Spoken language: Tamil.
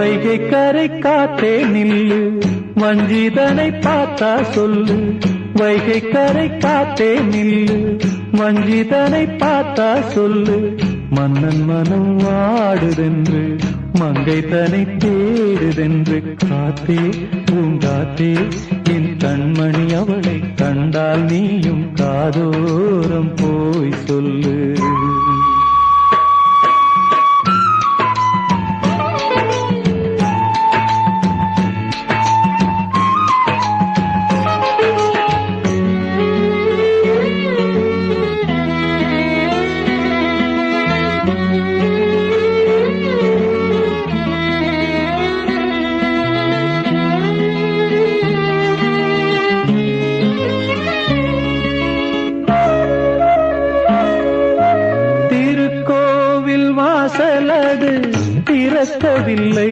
வைகை கரை காத்தே நில்லு, வஞ்சிதனை பார்த்தா சொல்லு. வைகை கரை காத்தே நில்லு, வஞ்சிதனை பார்த்தா சொல்லு. மன்னன் மனம் வாடுதென்று, மங்கை தனை தேடுதென்று. காத்தே பூங்காத்தே, என் கண்மணி அவளை கண்டால் நீயும் காதோரம் போய் சொல்லு.